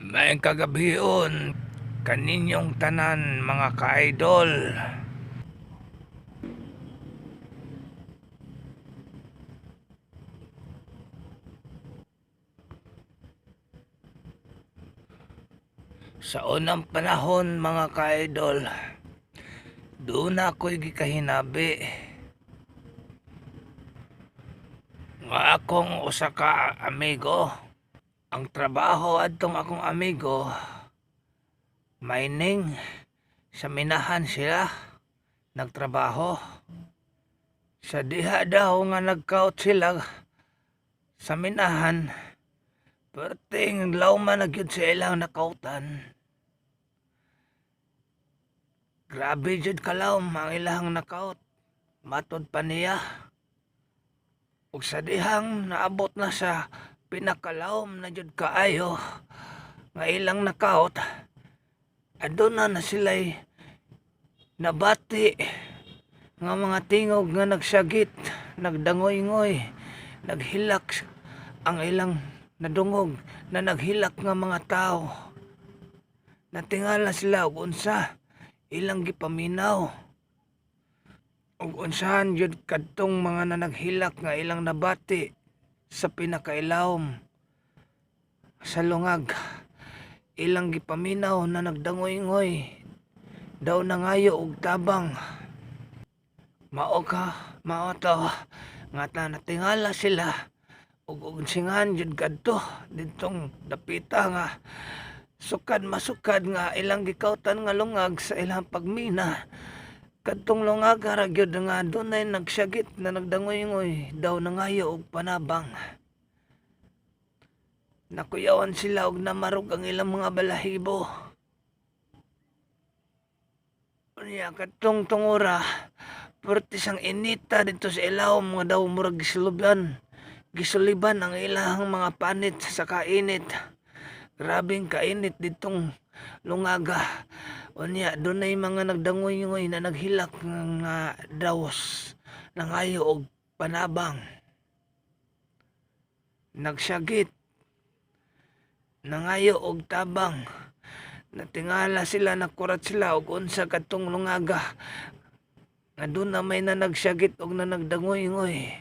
May kagabion kaninyong tanan mga ka-idol. Sa unang panahon mga ka-idol, doon ako'y gikahinabi nga akong usa ka amigo. Ang trabaho adtong akong amigo, mining. Sa minahan sila nagtrabaho. Sa diha daw nga nagkaut sila sa minahan, perting lawman na gyud sa ilang nakautan. Grabe jud kalawm ang ilang nakaut, matod pa niya. Ug sa dihang naabot na sa pinakalawm na jud kaayo nga ilang nakaut, aduna na sila'y nabati nga mga tingog nga nagsagit, nagdangoy-ngoy, naghilak ang ilang nadungog na naghilak nga mga tao. Natingala sila og unsa ilang gipaminaw, ug unsahan jud kadtong mga nanaghilak nga ilang nabati sa pinakailawom sa lungag. Ilang gipaminaw na nagdangoy-ngoy daw nangayo og tabang. Mao to nga natingala sila ug unsingan jud kadto didtong dapita nga sukad masukad nga ilang gikautan nga lungag sa ilang pagmina. Kadtong lungag ra gyud nga dunay nagsagit na nagdangoy-ngoy daw nangayo og panabang. Nakuyawan sila og namarog ang ilang mga balahibo. Unya kadtong tungura, pertis ang inita dito sa ilawom nga daw murag gisuliban ang ilang mga panit sa kainit. Grabing kainit ditong lungaga. Unya dunay mga nagdangoy-ngoy na naghilak nga daws nangayo og panabang. Nagsagit nangayo og tabang. Natingala sila, nakurat sila og unsa kadtong lungaga nga doon na may nagsagit og nagdangoy-ngoy.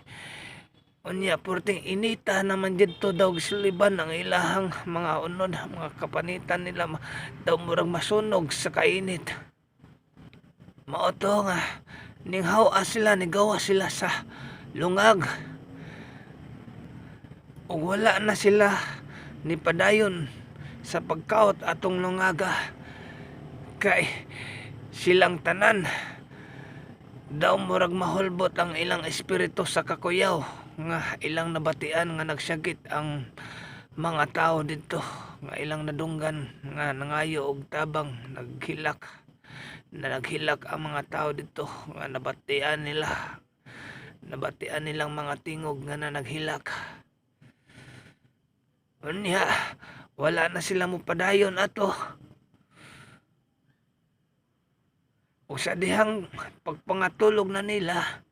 Unya purting inita naman dito daw gisuliban ang ilahang mga unod, mga kapanitan nila daw murag masunog sa kainit. Mao to nga ninghaw sila, nigawa sila sa lungag. Ug wala na sila ni padayon sa pagkaot atong lungaga, kay silang tanan daw murag mahulbot ang ilang espiritu sa kakuyaw nga ilang nabatian nga nagsagit ang mga tao dito, nga ilang nadunggan nga nangayo og tabang, naghilak ang mga tao dito nga nabatian nilang mga tingog nga naghilak. Unya wala na sila mo padayon ato. O sa dihang pagpangatulog na nila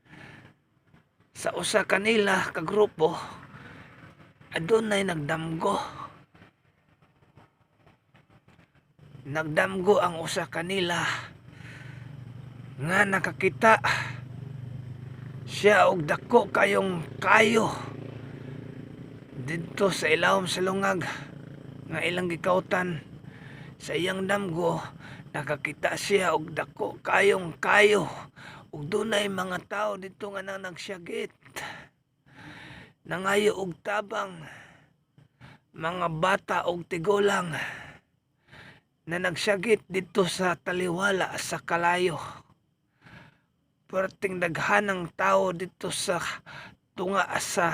sa usa kanila ka grupo, adunay nagdamgo ang usa kanila nga nakakita siya og dako kayong kayo dito sa ilawom sa lungag nga ilang gikautan. Sa iyang damgo nakakita siya og dako kayong kayo ug dunay mga tao dito nga nagsagit, nangayo og tabang, mga bata og tigulang na nagsagit dito sa taliwala sa kalayo. Perting daghanang tao dito sa tunga sa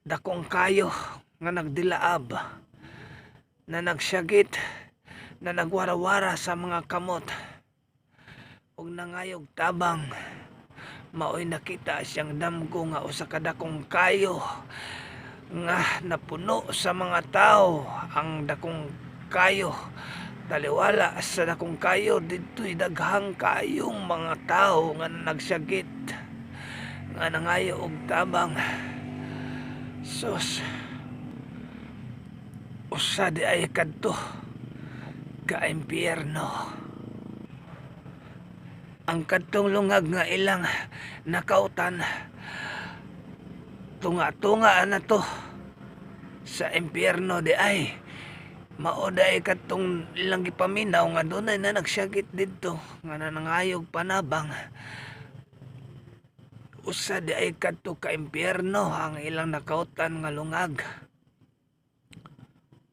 dakong kayo nga nagdilaab, na nagsagit, na nagwarawara sa mga kamot ug nangayog tabang. Maoy nakita siyang damgo nga usa ka dakong kayo nga napuno sa mga tao. Ang dakong kayo, taliwala sa dakong kayo, dito'y daghang kayong mga tao nga nagsagit, nga nangayo og tabang. Sus, usa di ay kadto ka impyerno. Ang kadtong lungag nga ilang nakautan, tunga-tunga na to sa impyerno di ay mao day kadtong ilang gipaminaw nga dunay na nagsyagit didto nga nanangayog panabang. Usa di ay kadto ka impyerno ang ilang nakautan nga lungag.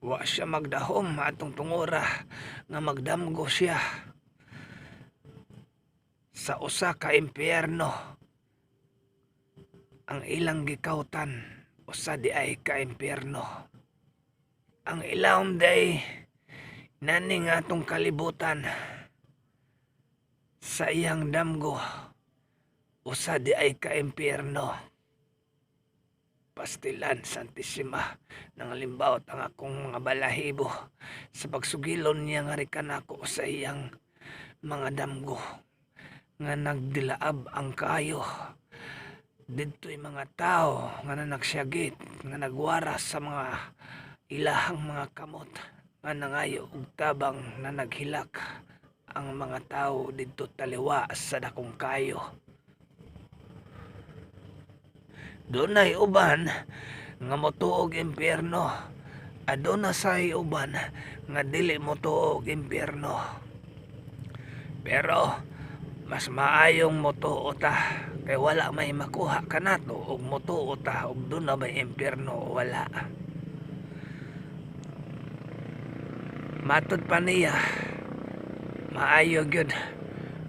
Wa siya magdahom atong tungora nga magdamgo siya sa usa ka impyerno. Ang ilang gikautan usa di ay ka impyerno. Ang ilawom day nani nga atong kalibutan sa iyang damgo usa di ay ka impyerno. Pastilan Santisima nang limbawt ang akong mga balahibo sa pagsugilon niya nga rikan ako sa iyang mga damgo nga nagdilaab ang kayo. Didto'y mga tao nga nagsyagit nga nagwaras sa mga ilahang mga kamot nga nangayo og tabang na naghilak ang mga tao didto taliwa sa dakong kayo. Dunay uban nga motuog impyerno, aduna say uban nga dili motuog impyerno. Pero mas maayong motuo ta kay wala may makuha kanato og motuo ta og duna may impyerno o wala. Matud pa niya, maayo gyud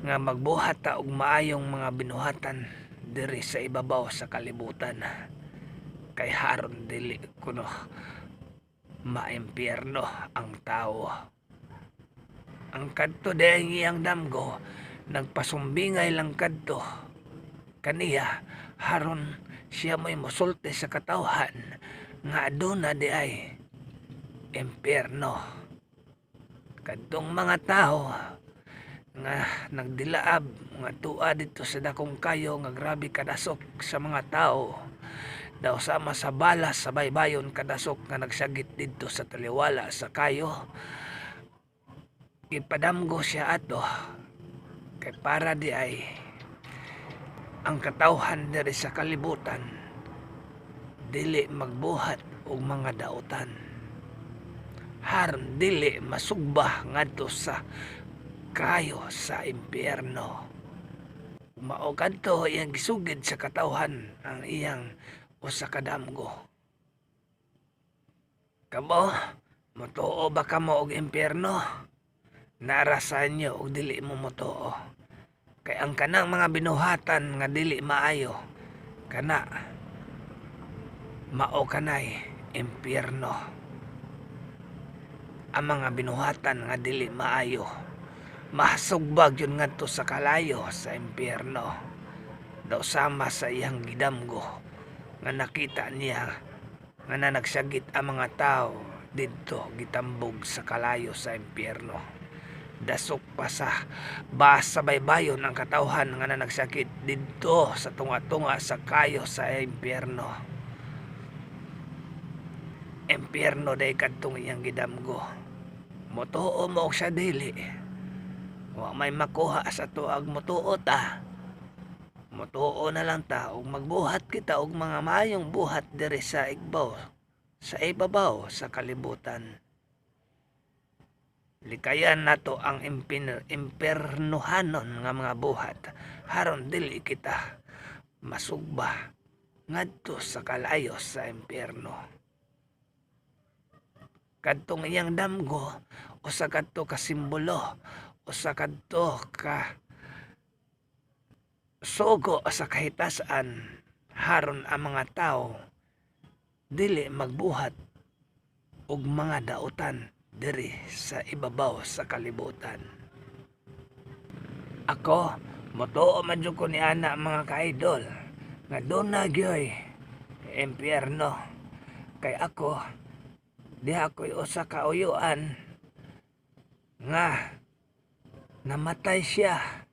nga magbuhat ta og maayong mga binuhatan diri sa ibabaw sa kalibutan. Kay haron dili kuno maimpyerno ang tao. Ang kadto dayang iyang damgo nagpasumbingay lang kadto kaniya haron siya may mosulti sa katawhan nga aduna di ay impyerno. Kadtong mga tao nga nagdilaab nga tua dito sa dakong kayo nga grabe kadasok sa mga tao daw sama sa balas sa baybayon kadasok nga nagsagit dito sa taliwala sa kayo. Ipadamgo siya ato kay para di ay ang katawhan diri sa kalibutan dili magbuhat og mga dautan, haron dili masugba ngadto sa kayo sa impyerno. Mao kadto iyang gisugid sa katawhan ang iyang usa ka damgo. Kamo motuo ba kamo og impyerno? Narasan nyo og dili mo motuo. Kay ang kanang mga binuhatan nga dili maayo kana mao kanay impyerno. Ang mga binuhatan nga dili maayo mahasugbag yun ngadto sa kalayo sa impyerno. Daw sama sa iyang gidamgo nga nakita niya nga nagsagit ang mga tao didto gitambog sa kalayo sa impyerno. Dasok pa sa basa baybayon ang katawhan nga nagsakit didto sa tunga-tunga sa kayo sa impyerno. Impyerno day kadtong iyang gidamgo. Motuo mo og sa dili. Wa may makuha sa tuag motuo ta. Motuo na lang ta ug magbuhat kita og mga maayong buhat diri sa ibabaw sa kalibutan. Likayan nato ang impernohanon nga mga buhat haron dili kita masugba ngadto sa kalayo sa impyerno. Kadtong iyang damgo usa kadto ka simbolo, usa kadto ka sugo sa kahitasan haron ang mga tao dili magbuhat og mga dautan diri sa ibabaw sa kalibutan. Ako motuo man jud ko ni ana mga ka-idol nga duna gyoy impyerno. Kay ako di ako'y usa ka uyuan nga namatay siya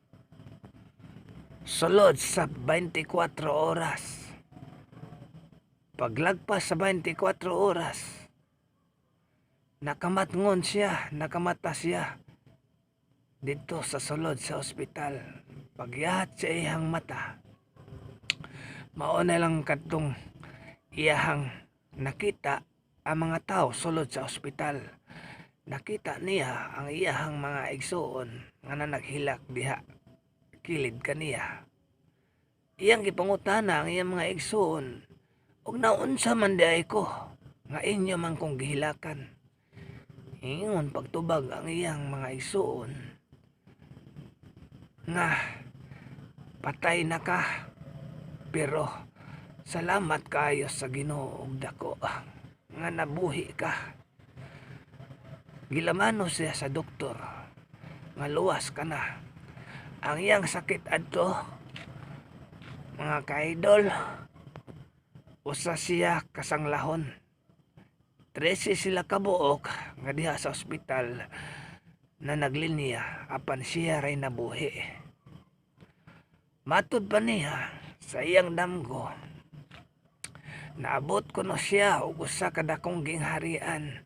sulod sa 24 oras. Paglagpas sa 24 oras nakamatngon siya, nakamata siya dito sa sulod sa ospital. Pagyahat sa iyang mata, mao na lang kadtong iyahang nakita ang mga tao sulod sa ospital. Nakita niya ang iyahang mga igsoon nga naghilak diha kilid kaniya. Iyang gipangutana ang iyang mga igsoon, ug naunsa man di ay ko nga inyo man kong gihilakan. Ingon pagtubag ang iyang mga igsoon nga patay na ka, pero salamat kayo sa Ginoo ug dako nga nabuhi ka. Gilamano siya sa doktor nga luwas ka na. Ang iyang sakit adto, mga kaidol, usa siya kasanglahon. 13 sila kabuok nga diha sa ospital na naglinya apan siya ray nabuhi. Matud pa niya sa iyang damgo, naabot ko no siya og usa ka dakong gingharian.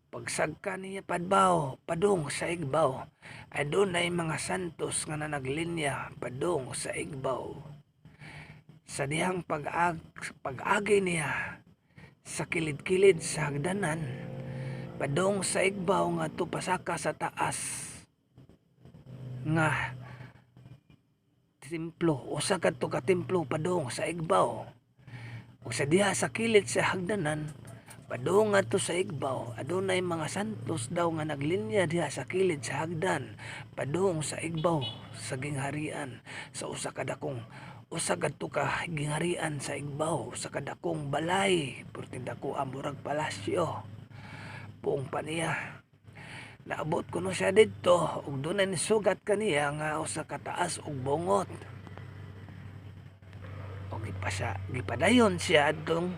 Pagsagka niya padbaw padung sa igbaw, adunay mga santos nga naglinya padung sa igbaw. Sa dihang pag-agi niya sa kilid-kilid sa hagdanan, padung sa igbaw nga pasaka sa taas nga templo, usa kadto ka templo padung sa igbaw. Ug sa diha sa kilid sa hagdanan, padung adto sa igbaw, adunay mga santos daw nga naglinya diha sa kilid sa hagdan padung sa igbaw sa gingharian, sa usa kadto ka gingharian sa igbaw sa kadakong balay, perti dako ang murag palasyo. Buong pa niya, naabot ko no siya didto ug dunay nisugat kaniya nga usa ka taas ug bungot. Og gipadayon siya adtong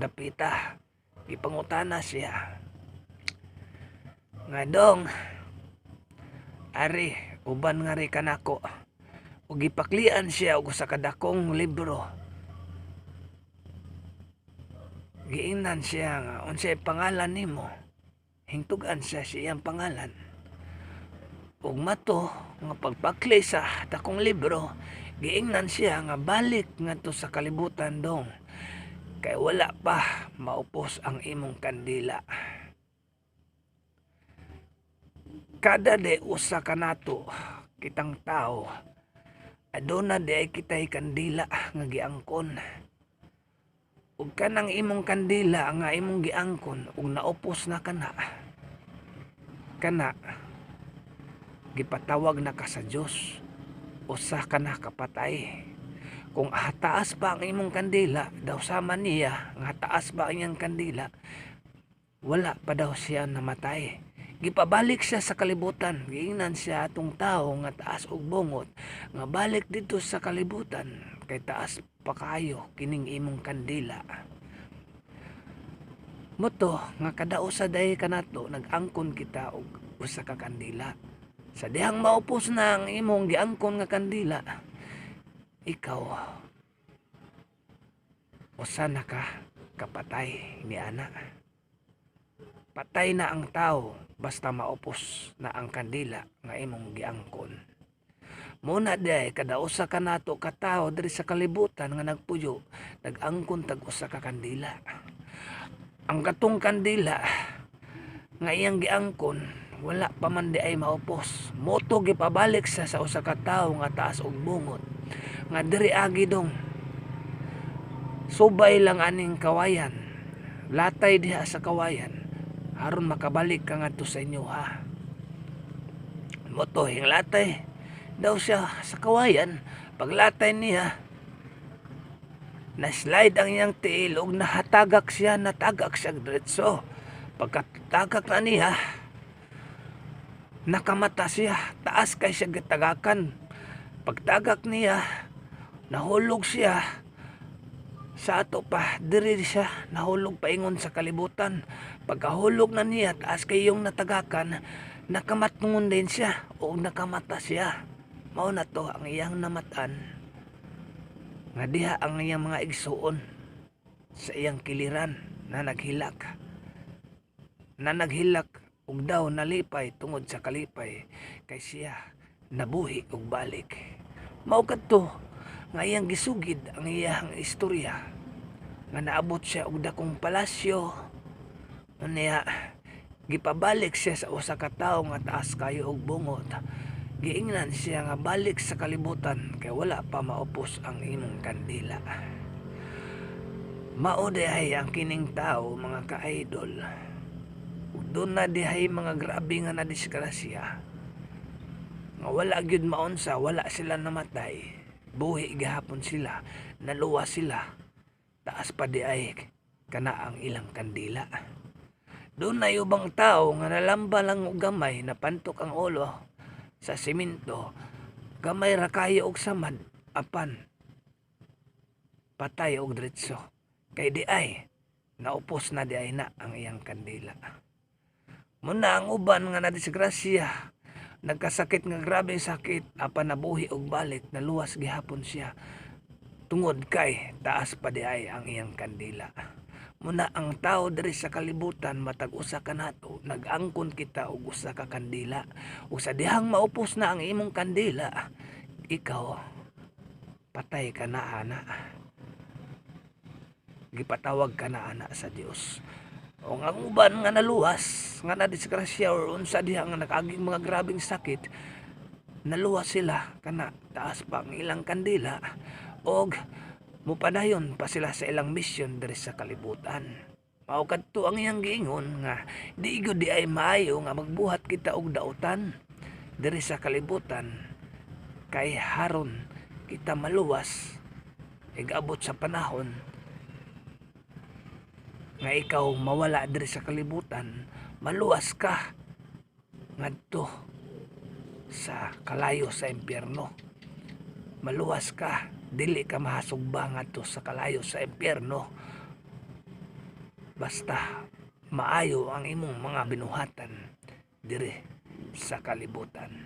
dapita. Gipangutana siya nga, dong, ari uban nga ri kanako. Ug gipaklian siya og usa ka dakong libro. Giingnan siya nga, unsay pangalan nimo? Hingtugan siya siyang pangalan. Ug mato nga pagpakli sa dakong libro, giingnan siya nga balik ngadto sa kalibutan, dong, kay wala pa maupos ang imong kandila. Kada de usa ka nato kitang tao, aduna di ay kitay kandila nga giangkon. Ug kanang imong kandila nga imong giangkon ug naupos na kana, gipatawag na ka sa Dios, usa ka na kapatay. Kung taas pa ang imong kandila, daw sama niya nga taas ba ang iyang kandila, wala pa daw siya namatay. Gipabalik siya sa kalibutan. Giingnan siya atong tao nga taas og bungot nga balik dito sa kalibutan, kay taas pa kayo kining imong kandila. Moto nga kada usa day kanato nag-angkon kita og usa ka kandila. Sa dihang maupos na ang imong giangkon nga kandila, ikaw usa na ka kapatay ni ana. Patay na ang tao basta maupos na ang kandila nga imong giangkon. Muna day kada usa ka nato ka tawo diri sa kalibutan nga nagpuyo, nag-angkon tag usa ka kandila. Ang katong kandila nga iyang giangkon, wala pa man di ay maupos. Moto gipabalik sa usa ka tawo nga taas og bungot, nga diri agi, dong, subay lang aning kawayan, latay diha sa kawayan aron makabalik ka ngadto sa inyo, ha. Moto hinglatay daw siya sa kawayan. Paglatay niya, na-slide ang iyang tiil ug natagak siya diretso. Pagkatagak na niya, nakamata siya, taas kay siya gitagakan. Pagtagak niya, nahulog siya sa ato pa, diri siya nahulog paingon sa kalibutan. Pagkahulog na niya, taas kay yung natagakan, nakamatngon din siya o nakamata siya. Mao na to ang iyang namatan, nga diha ang iyang mga igsuon sa iyang kiliran na naghilak. na naghilak ug daw nalipay tungod sa kalipay kay siya nabuhi ug balik. Mao kadto nga iyang gisugid ang iyang istorya nga naabot siya og dakong palasyo unya gipabalik siya sa usa ka tawo nga taas kayo og bungot. Giingnan siya nga balik sa kalibutan kay wala pa maupos ang imong kandila. Mao dihay ang kining tawo mga ka-idol. Ug doon na dihay mga grabe nga nadisgrasya. Nga wala gyud maunsa, wala sila namatay. Buhi gihapon sila, naluwa sila. Taas pa diay kana ang ilang kandila. Doon na ubang tao nga nalamba lang og gamay, napantok ang ulo sa simento, gamay ra kayo og samad, apan patay og diretso. Kay di ay naupos na di ay na ang iyang kandila. Muna ang uban nga nadisgrasya, nagkasakit nga grabe sakit, apan nabuhi og balik, naluwas gihapon siya. Tungod kay taas pa di ay ang iyang kandila. Muna ang tao diri sa kalibutan matag usa ka nato, nag-angkon kita og usa ka kandila. Ug sa dihang maupos na ang imong kandila, ikaw patay ka na ana. Gipatawag ka na ana sa Dios. O ang uban nga naluwas, nga nadisgrasya or unsa diha nga nakaaging mga grabing sakit, naluwas sila kana taas pa ang ilang kandila og mupadayon pa sila sa ilang misyon diri sa kalibutan. Mao kadto ang iyang giingon nga di gyud di ay maayo nga magbuhat kita og dautan diri sa kalibutan kay haron kita maluwas igabot sa panahon nga ikaw mawala diri sa kalibutan, maluwas ka ngadto sa kalayo sa impyerno. Maluwas ka, dili ka mahasugba ngadto sa kalayo sa impyerno. Basta maayo ang imong mga binuhatan diri sa kalibutan.